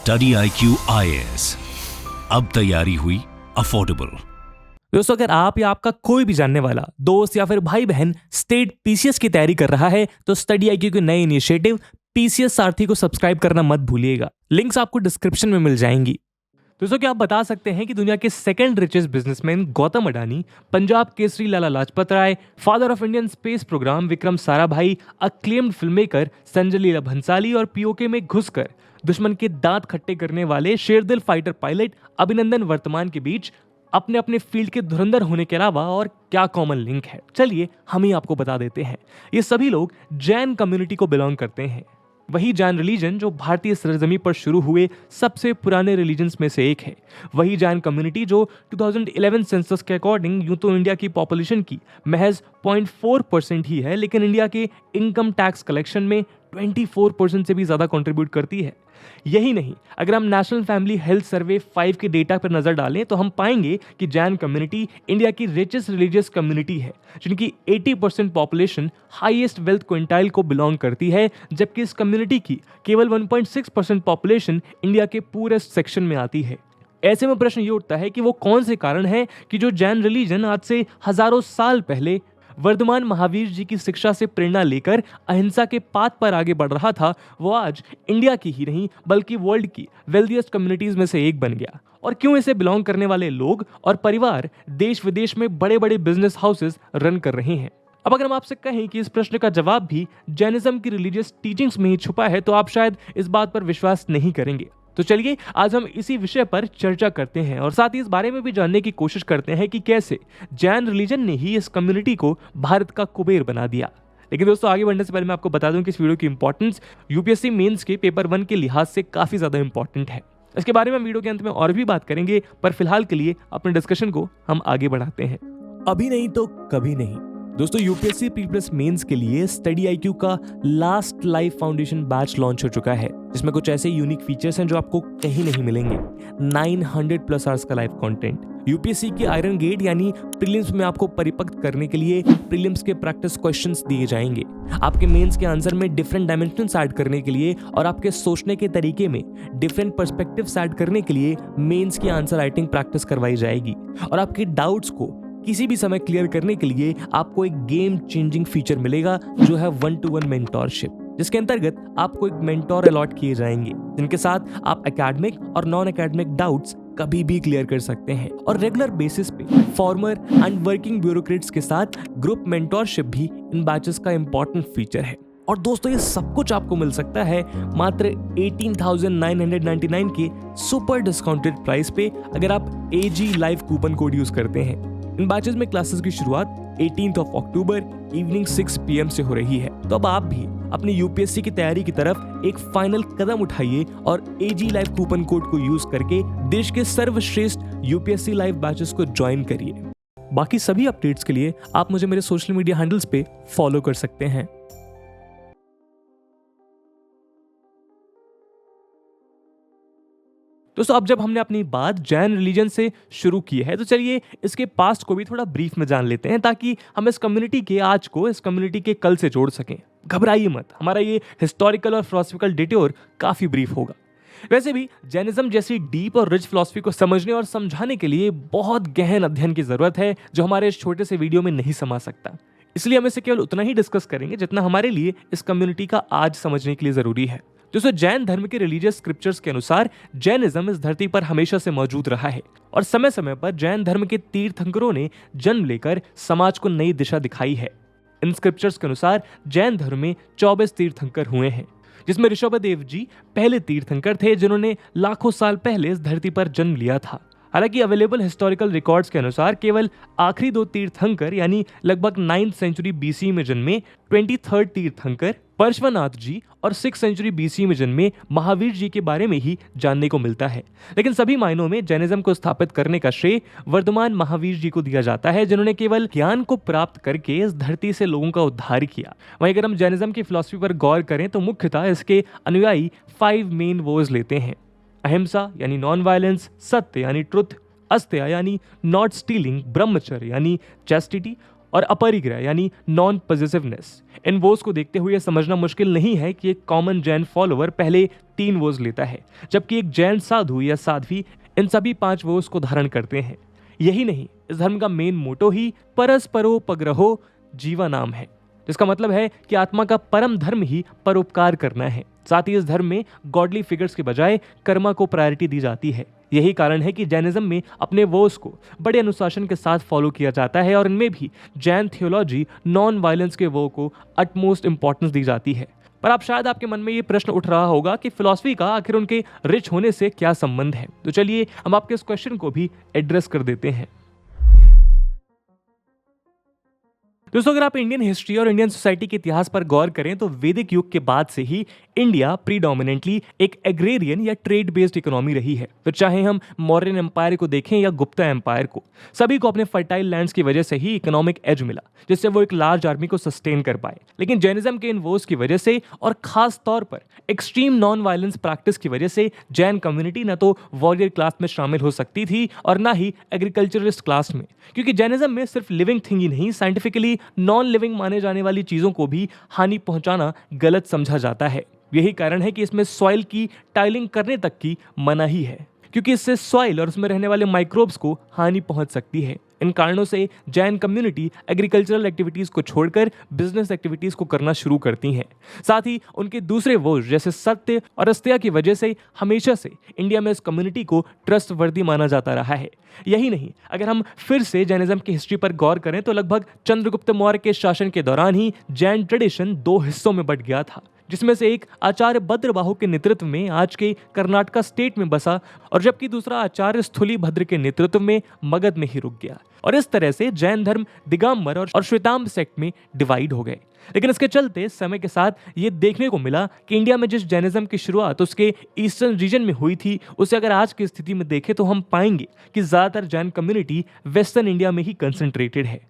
Study IQ IAS, अब तैयारी हुई अफोर्डेबल। दोस्तों, अगर आप या आपका कोई भी जानने वाला दोस्त या फिर भाई बहन स्टेट PCS की तैयारी कर रहा है तो स्टडी IQ के नए इनिशिएटिव PCS सारथी को सब्सक्राइब करना मत भूलिएगा। लिंक्स आपको डिस्क्रिप्शन में मिल जाएंगी। दोस्तों, क्या आप बता सकते हैं कि दुनिया के second richest businessman Gautam Adani, Punjab Kesari Lala Lajpat Rai, father of Indian space program Vikram Sarabhai, acclaimed film maker Sanjay Leela Bhansali और POK में घुसकर दुश्मन के दांत खट्टे करने वाले शेरदिल फाइटर पायलट अभिनंदन वर्तमान के बीच अपने अपने फील्ड के धुरंधर होने के अलावा और क्या कॉमन लिंक है, चलिए हम ही आपको बता देते हैं। ये सभी लोग जैन कम्युनिटी को बिलोंग करते हैं। वही जैन रिलीजन जो भारतीय सरजमी पर शुरू हुए सबसे पुराने रिलीजन्स में से एक है। वही जैन कम्युनिटी जो 2011 सेंसस के अकॉर्डिंग यूं तो इंडिया की पॉपुलेशन की महज 0.4% ही है, लेकिन इंडिया के इनकम टैक्स कलेक्शन में 24% से भी ज्यादा कंट्रीब्यूट करती है। यही नहीं, अगर हम नेशनल फैमिली हेल्थ सर्वे 5 के डेटा पर नजर डालें तो हम पाएंगे कि जैन कम्युनिटी इंडिया की रिचेस्ट रिलीजियस कम्युनिटी है, जिनकी 80% पॉपुलेशन हाईएस्ट वेल्थ क्विंटाइल को बिलोंग करती है, जबकि इस कम्युनिटी की केवल 1.6% पॉपुलेशन इंडिया के पूरे सेक्शन में आती है। ऐसे में प्रश्न ये उठता है कि वो कौन से कारण हैं कि जो जैन रिलीजन आज से हजारों साल पहले वर्धमान महावीर जी की शिक्षा से प्रेरणा लेकर अहिंसा के पाथ पर आगे बढ़ रहा था, वो आज इंडिया की ही नहीं बल्कि वर्ल्ड की वेल्दिएस्ट कम्युनिटीज में से एक बन गया। और क्यों इसे बिलोंग करने वाले लोग और परिवार देश विदेश में बड़े बड़े बिजनेस हाउसेस रन कर रहे हैं। अब अगर हम आपसे कहें कि इस प्रश्न का जवाब भी जैनिज्म की रिलीजियस टीचिंग्स में ही छुपा है तो आप शायद इस बात पर विश्वास नहीं करेंगे। तो चलिए आज हम इसी विषय पर चर्चा करते हैं और साथ ही इस बारे में भी जानने की कोशिश करते हैं कि कैसे जैन रिलीजन ने ही इस कम्युनिटी को भारत का कुबेर बना दिया। लेकिन दोस्तों, आगे बढ़ने से पहले मैं आपको बता दूं कि इस वीडियो की इंपॉर्टेंस UPSC मेंस के पेपर 1 के लिहाज से काफी ज्यादा इंपॉर्टेंट है। इसके बारे में वीडियो के अंत में और भी बात करेंगे, पर फिलहाल के लिए अपने डिस्कशन को हम आगे बढ़ाते हैं। अभी नहीं तो कभी नहीं। दोस्तों, UPSC प्री मेंस के लिए स्टडी IQ का last live foundation batch launch हो चुका है, जिसमें कुछ ऐसे यूनिक फीचर्स हैं जो आपको कहीं नहीं मिलेंगे। 900+ आवर्स का लाइव कंटेंट, UPSC के आयरन गेट यानी प्रीलिम्स में आपको परिपक्व करने के लिए प्रीलिम्स के प्रैक्टिस क्वेश्चंस दिए जाएंगे, आपके मेंस के आंसर में डिफरेंट डायमेंशंस ऐड करने के लिए और आपके सोचने के तरीके में डिफरेंट पर्सपेक्टिव्स ऐड करने के लिए मेंस की आंसर राइटिंग प्रैक्टिस करवाई जाएगी, और आपके डाउट्स को किसी भी समय क्लियर करने के लिए आपको एक गेम चेंजिंग फीचर मिलेगा जो है 1-to-1 मेंटोरशिप, जिसके अंतर्गत आपको एक मेंटोर अलॉट किए जाएंगे, जिनके साथ आप एकेडमिक और नॉन एकेडमिक डाउट्स कभी भी क्लियर कर सकते हैं। और रेगुलर बेसिस पे फॉर्मर एंड वर्किंग ब्यूरोक्रेट्स के साथ ग्रुप मेंटोरशिप भी इन बैचेस का इंपॉर्टेंट फीचर है। और दोस्तों, ये सब कुछ आपको मिल सकता है मात्र 18,999 के सुपर डिस्काउंटेड प्राइस पे अगर आप AG live coupon code use करते हैं। इन बैचेस में क्लासेस की शुरुआत 18 अक्टूबर इवनिंग 6 PM से हो रही है। तो अब आप भी अपनी UPSC की तैयारी की तरफ एक फाइनल कदम उठाइए और AG लाइव कूपन कोड को यूज करके देश के सर्वश्रेष्ठ UPSC लाइव बैचेस को ज्वाइन करिए। बाकी सभी अपडेट्स के लिए आप मुझे मेरे सोशल मीडिया हैंडल्स पे फॉलो कर सकते हैं। दोस्तों, अब जब हमने अपनी बात जैन रिलीजन से शुरू की है तो चलिए इसके पास्ट को भी थोड़ा ब्रीफ में जान लेते हैं, ताकि हम इस कम्युनिटी के आज को इस कम्युनिटी के कल से जोड़ सकें। घबराइए मत, हमारा ये हिस्टोरिकल और फिलोसफिकल डिटोर काफी ब्रीफ होगा। वैसे भी जैनिज्म जैसी डीप और रिच फिलोसफी को समझने और समझाने के लिए बहुत गहन अध्ययन की जरूरत है, जो हमारे इस छोटे से वीडियो में नहीं समा सकता। इसलिए हम इसे केवल उतना ही डिस्कस करेंगे जितना हमारे लिए इस कम्युनिटी का आज समझने के लिए जरूरी है। दोस्तों, जैन धर्म के रिलीजियस स्क्रिप्चर्स के अनुसार जैनिज्म इस धरती पर हमेशा से मौजूद रहा है और समय समय पर जैन धर्म के तीर्थंकरों ने जन्म लेकर समाज को नई दिशा दिखाई है। इन स्क्रिप्चर्स के अनुसार जैन धर्म में 24 तीर्थंकर हुए हैं, जिसमें ऋषभदेव जी पहले तीर्थंकर थे जिन्होंने लाखों साल पहले इस धरती पर जन्म लिया था। हालांकि अवेलेबल हिस्टोरिकल रिकॉर्ड्स के अनुसार केवल आखिरी 2 तीर्थंकर यानी लगभग 9th सेंचुरी BC में जन्मे 23rd तीर्थंकर पार्श्वनाथ जी और 6th सेंचुरी BC में जन्मे महावीर जी के बारे में ही जानने को मिलता है। लेकिन सभी मायनों में जैनिज्म को स्थापित करने का श्रेय वर्धमान महावीर जी को दिया जाता है, जिन्होंने केवल ज्ञान को प्राप्त करके इस धरती से लोगों का उद्धार किया। वहीं अगर हम जैनिज्म की फिलॉसफी पर गौर करें तो मुख्यतः इसके अनुयायी 5 मेन वोज लेते हैं: अहिंसा यानी नॉन वायलेंस, सत्य यानी ट्रुथ, अस्त्य यानी नॉट स्टीलिंग, ब्रह्मचर्य यानी चैस्टिटी और अपरिग्रह यानी नॉन पॉजिटिवनेस। इन वोज को देखते हुए यह समझना मुश्किल नहीं है कि एक कॉमन जैन फॉलोअर पहले 3 वोज लेता है, जबकि एक जैन साधु या साध्वी इन सभी 5 वोज को धारण करते हैं। यही नहीं, इस धर्म का मेन मोटो ही परस्परोपग्रहो जीवानाम है, जिसका मतलब है कि आत्मा का परम धर्म ही परोपकार करना है। साथ ही इस धर्म में गॉडली फिगर्स के बजाय कर्मा को प्रायोरिटी दी जाती है। यही कारण है कि जैनिज्म में अपने वोस को बड़े अनुशासन के साथ फॉलो किया जाता है और इनमें भी जैन थियोलॉजी नॉन वायलेंस के वो को अटमोस्ट इंपॉर्टेंस दी जाती है। पर आप शायद आपके मन में ये प्रश्न उठ रहा होगा कि फिलॉसफी का आखिर उनके रिच होने से क्या संबंध है। तो चलिए हम आपके इस क्वेश्चन को भी एड्रेस कर देते हैं। दोस्तों, अगर आप इंडियन हिस्ट्री और इंडियन सोसाइटी के इतिहास पर गौर करें तो वैदिक युग के बाद से ही इंडिया प्रीडोमिनेंटली एक एग्रेरियन या ट्रेड बेस्ड इकोनॉमी रही है। फिर चाहे हम मौर्यन एम्पायर को देखें या गुप्ता एम्पायर को, सभी को अपने फर्टाइल लैंड्स की वजह से ही इकोनॉमिक एज मिला, जिससे वो एक लार्ज आर्मी को सस्टेन कर पाए। लेकिन जैनिज्म के इन वोज की वजह से और खास तौर पर एक्सट्रीम नॉन वायलेंस प्रैक्टिस की वजह से जैन कम्युनिटी न तो वॉरियर क्लास में शामिल हो सकती थी और ना ही एग्रीकल्चरिस्ट क्लास में, क्योंकि जैनिज्म में सिर्फ लिविंग थिंग ही नहीं, साइंटिफिकली नॉन लिविंग माने जाने वाली चीजों को भी हानि पहुंचाना गलत समझा जाता है। यही कारण है कि इसमें सॉइल की टाइलिंग करने तक की मनाही है, क्योंकि इससे सॉइल और उसमें रहने वाले माइक्रोब्स को हानि पहुंच सकती है। इन कारणों से जैन कम्युनिटी एग्रीकल्चरल एक्टिविटीज को छोड़कर बिजनेस एक्टिविटीज को करना शुरू करती हैं। साथ ही उनके दूसरे वोज जैसे सत्य और अस्त्या की वजह से हमेशा से इंडिया में इस कम्युनिटी को ट्रस्टवर्दी माना जाता रहा है। यही नहीं, अगर हम फिर से जैनिज्म की हिस्ट्री पर गौर करें तो लगभग चंद्रगुप्त मौर्य के शासन के दौरान ही जैन ट्रेडिशन 2 हिस्सों में बंट गया था, जिसमें से एक आचार्य भद्रबाहु के नेतृत्व में आज के कर्नाटका स्टेट में बसा और जबकि दूसरा आचार्य स्थूलीभद्र के नेतृत्व में मगध में ही रुक गया। और इस तरह से जैन धर्म दिगंबर और श्वेतांब सेक्ट में डिवाइड हो गए। लेकिन इसके चलते समय के साथ ये देखने को मिला कि इंडिया में जिस जैनिज्म की शुरुआत उसके ईस्टर्न रीजन में हुई थी, उसे अगर आज की स्थिति में देखें तो हम पाएंगे कि ज्यादातर जैन कम्युनिटी वेस्टर्न इंडिया में ही कंसंट्रेटेड है।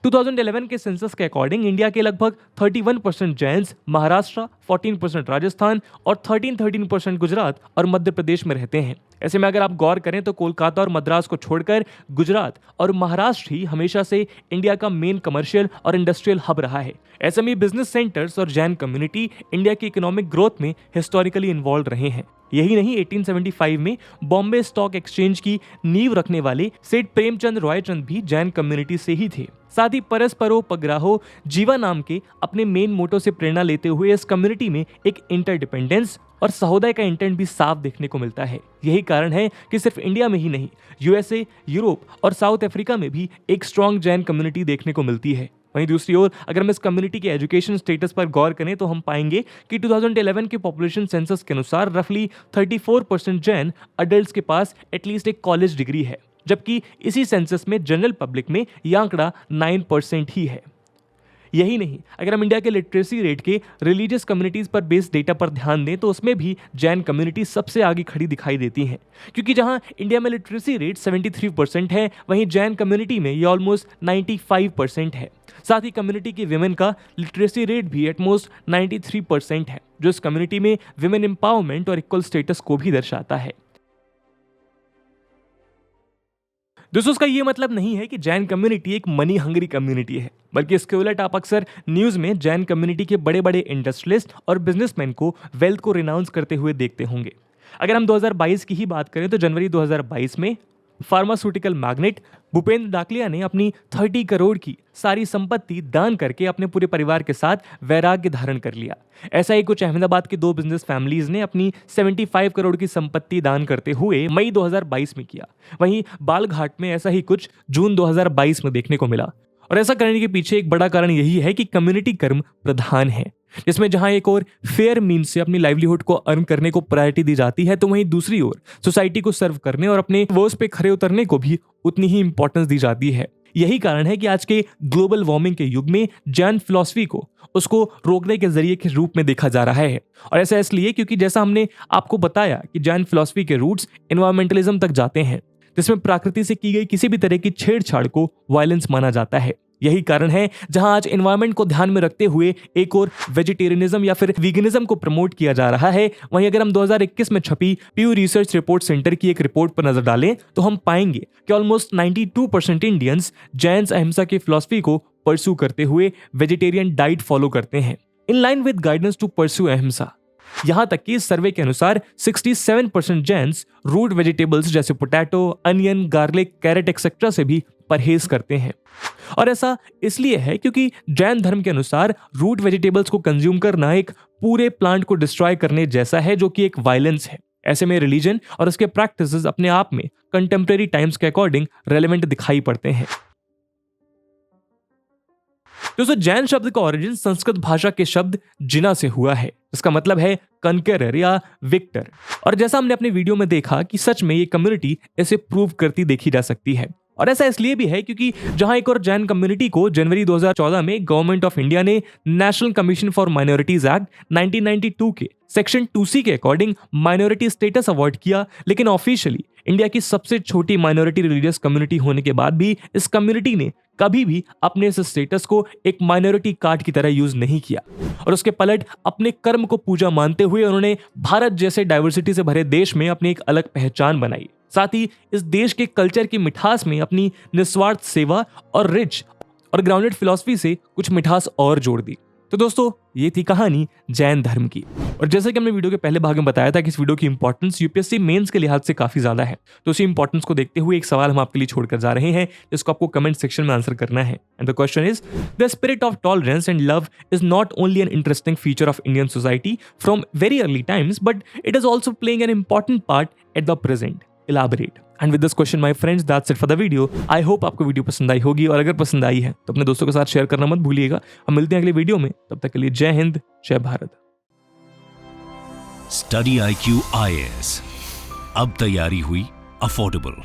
2011 के सेंसस के अकॉर्डिंग इंडिया के लगभग 31% जैन्स महाराष्ट्र, 14% राजस्थान और 13% गुजरात और मध्य प्रदेश में रहते हैं। ऐसे में अगर आप गौर करें तो कोलकाता और मद्रास को छोड़कर गुजरात और महाराष्ट्र ही हमेशा से इंडिया का मेन कमर्शियल और इंडस्ट्रियल हब रहा है। ऐसे में बिजनेस सेंटर्स और जैन कम्युनिटी इंडिया की इकोनॉमिक ग्रोथ में हिस्टोरिकली इन्वॉल्व रहे हैं। यही नहीं, 1875 में बॉम्बे स्टॉक एक्सचेंज की नींव रखने वाले सेठ प्रेमचंद रॉयचंद भी जैन कम्युनिटी से ही थे। साथ ही परस्परोपग्रहो जीवा नाम के अपने मेन मोटो से प्रेरणा लेते हुए इस कम्युनिटी में एक इंटरडिपेंडेंस और सहोदय का इंटेंट भी साफ देखने को मिलता है। यही कारण है कि सिर्फ इंडिया में ही नहीं, यूएसए, यूरोप और साउथ अफ्रीका में भी एक स्ट्रॉन्ग जैन कम्युनिटी देखने को मिलती है। वहीं दूसरी ओर अगर हम इस कम्युनिटी के एजुकेशन स्टेटस पर गौर करें तो हम पाएंगे कि 2011 के पॉपुलेशन सेंसस के अनुसार रफली 34% जैन अडल्ट्स के पास एटलीस्ट एक कॉलेज डिग्री है, जबकि इसी सेंसस में जनरल पब्लिक में यह आंकड़ा 9% ही है। यही नहीं, अगर हम इंडिया के लिटरेसी रेट के रिलीजियस कम्युनिटीज पर बेस्ड डेटा पर ध्यान दें तो उसमें भी जैन कम्युनिटी सबसे आगे खड़ी दिखाई देती है, क्योंकि जहां इंडिया में लिटरेसी रेट 73% है, वहीं जैन कम्युनिटी में ये ऑलमोस्ट 95% है। साथ ही कम्युनिटी की विमेन का लिटरेसी रेट भी एटमोस्ट 93% है, जो इस कम्युनिटी में विमेन एम्पावरमेंट और इक्वल स्टेटस को भी दर्शाता है। दोस्तों, उसका ये मतलब नहीं है कि जैन कम्युनिटी एक मनी हंग्री कम्युनिटी है, बल्कि इसके उलट आप अक्सर न्यूज में जैन कम्युनिटी के बड़े बड़े इंडस्ट्रियलिस्ट और बिजनेसमैन को वेल्थ को रिनाउंस करते हुए देखते होंगे। अगर हम 2022 की ही बात करें तो जनवरी 2022 में फार्मास्यूटिकल मैग्नेट भूपेंद्र डाकलिया ने अपनी 30 करोड़ की सारी संपत्ति दान करके अपने पूरे परिवार के साथ वैराग्य धारण कर लिया। ऐसा ही कुछ अहमदाबाद के 2 बिजनेस फैमिलीज ने अपनी 75 करोड़ की संपत्ति दान करते हुए मई 2022 में किया। वहीं बालघाट में ऐसा ही कुछ जून 2022 में देखने को मिला। और ऐसा करने के पीछे एक बड़ा कारण यही है कि कम्युनिटी कर्म प्रधान है, जिसमें जहां एक और फेयर मीन से अपनी लाइवलीहुड को अर्न करने को प्रायोरिटी दी जाती है, तो वहीं दूसरी ओर सोसाइटी को सर्व करने और अपने वर्स पे खड़े उतरने को भी उतनी ही इंपॉर्टेंस दी जाती है। यही कारण है कि आज के ग्लोबल वार्मिंग के युग में जैन फिलॉसफी को उसको रोकने के जरिए के रूप में देखा जा रहा है। और ऐसा इसलिए क्योंकि जैसा हमने आपको बताया कि जैन फिलॉसफी के रूट्स एनवायरमेंटलिज्म तक जाते हैं, जिसमें प्रकृति से की गई किसी भी तरह की छेड़छाड़ को वायलेंस माना जाता है। यही कारण है जहां आज एनवायरनमेंट को ध्यान में रखते हुए एक और वेजिटेरियनिज्म या फिर वीगनिज्म को प्रमोट किया जा रहा है। वहीं अगर हम 2021 में छपी प्यू रिसर्च रिपोर्ट सेंटर की एक रिपोर्ट पर नजर डालें तो हम पाएंगे कि ऑलमोस्ट 92% इंडियंस जैन अहिंसा की फिलॉसफी को परस्यू करते हुए वेजिटेरियन डाइट फॉलो करते हैं in line with guidance to pursue ahimsa. यहां तक कि इस सर्वे के अनुसार 67% जैन्स रूट वेजिटेबल्स जैसे potato, onion, garlic, carrot etcetera से भी परहेज करते हैं। और ऐसा इसलिए है क्योंकि जैन धर्म के अनुसार रूट वेजिटेबल्स को कंज्यूम करना एक पूरे प्लांट को डिस्ट्रॉय करने जैसा है, जो कि एक वायलेंस है। ऐसे में रिलीजन और उसके प्रैक्टिसेस अपने आप में कंटेम्प्रेरी टाइम्स के अकॉर्डिंग रेलेवेंट दिखाई पड़ते हैं। दोस्तों, जैन शब्द का ओरिजिन संस्कृत भाषा के शब्द जिना से हुआ है। इसका मतलब है कनकरर या विक्टर। और जैसा हमने अपने वीडियो में देखा कि सच में ये कम्युनिटी इसे प्रूव करती देखी जा सकती है। और ऐसा इसलिए भी है क्योंकि जहां एक और जैन कम्युनिटी को जनवरी 2014 में गवर्नमेंट ऑफ इंडिया ने national commission for minorities act 1992 के सेक्शन 2C के अकॉर्डिंग माइनॉरिटी स्टेटस अवार्ड किया, लेकिन ऑफिशियली इंडिया की सबसे छोटी माइनॉरिटी रिलीजियस कम्युनिटी होने के बाद भी इस कम्युनिटी ने कभी भी अपने इस स्टेटस को एक माइनॉरिटी कार्ड की तरह यूज नहीं किया। और उसके पलट अपने कर्म को पूजा मानते हुए उन्होंने भारत जैसे डाइवर्सिटी से भरे देश में अपनी एक अलग पहचान बनाई। साथ ही इस देश के कल्चर की मिठास में अपनी निस्वार्थ सेवा और रिच और ग्राउंडेड फिलॉसफी से कुछ मिठास और जोड़ दी। तो दोस्तों, ये थी कहानी जैन धर्म की। और जैसे कि हमने वीडियो के पहले भाग में बताया था कि इस वीडियो की इंपॉर्टेंस यूपीएससी मेंस के लिहाज से काफी ज्यादा है, तो उसी इंपॉर्टेंस को देखते हुए एक सवाल हम आपके लिए छोड़कर जा रहे हैं, जिसको आपको कमेंट सेक्शन में आंसर करना है। And the question is, the spirit of tolerance and love is not only an interesting feature of Indian society from very early times, but it is also playing an important part at the present. Elaborate. And with this question, my friends, that's it for the video. I hope आपको video पसंद आई होगी, और अगर पसंद आई है तो अपने दोस्तों के साथ शेयर करना मत भूलिएगा। हम मिलते हैं अगले वीडियो में, तब तक के लिए जय हिंद, जय भारत। स्टडी IQ IAS, अब तैयारी हुई अफोर्डेबल।